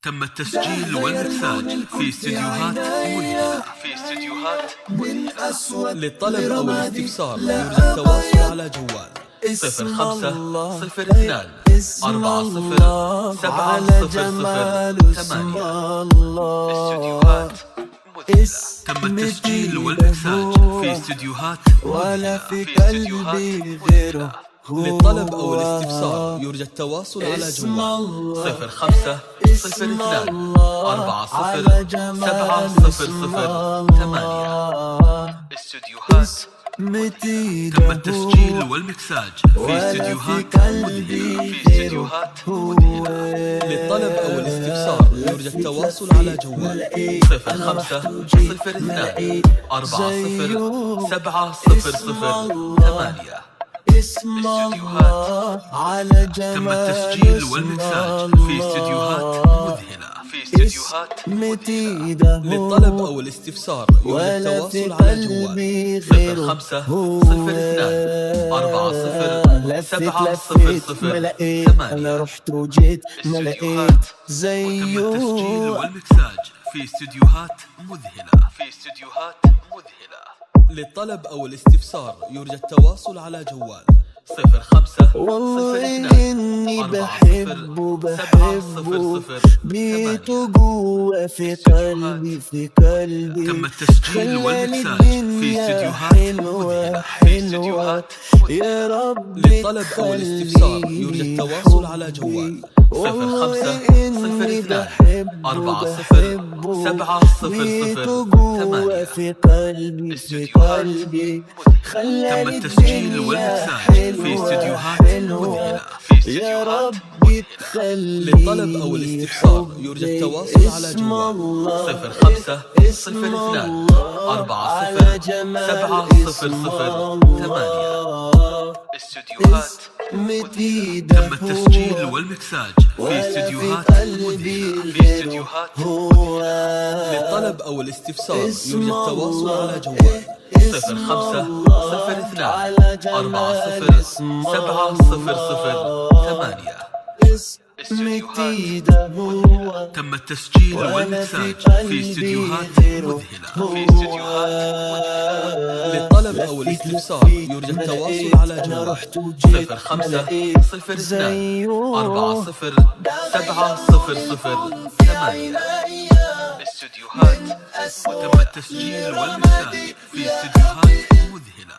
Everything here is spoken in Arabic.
تم التسجيل والمكساج في استديوهات مذهلة. للطلب أو الاستفسار يرجى التواصل على جوال 0502 40 700 8. تم التسجيل والمكساج في استديوهات ولا في قلبي غيره. للطلب أو الاستفسار يرجى التواصل على جوال 0502 40 700 8. استديوهات تم التسجيل والمكساج في استديوهات مذهلة. للطلب أو الاستفسار يرجى التواصل على جوال 0502 40 700 8. استديوهات تم التسجيل والمكساج في استديوهات مذهلة. للطلب أو الاستفسار يرجى التواصل على جوال 0502 40 700 أنا رحت وجيت ما لقيت زيه. تم التسجيل والمكساج في استديوهات مذهلة. للطلب أو الاستفسار يرجى التواصل على جوال 05 والله إني بحبه بيته جوا في قلبي تم التسجيل والمكساج في استديوهات مذهلة. يا رب. للطلب أو الاستفسار يرجى التواصل على جوال 0502 40 700 8. في قلبي تم التسجيل والمكساج في استديوهات مذهلة. يا رب تخلي. للطلب أو الاستفسار يرجى التواصل على جوال 0502 40 700 8. استديوهات تم التسجيل والمكساج في استديوهات مذهلة. للطلب أو الاستفسار يرجى التواصل على جوال 0502 40 700 8. تم التسجيل والمكساج في استديوهات مذهلة. للطلب أو الاستفسار يرجى التواصل على جوال 0502 40 700 8. استديوهات تم التسجيل والمكساج في استديوهات مذهلة.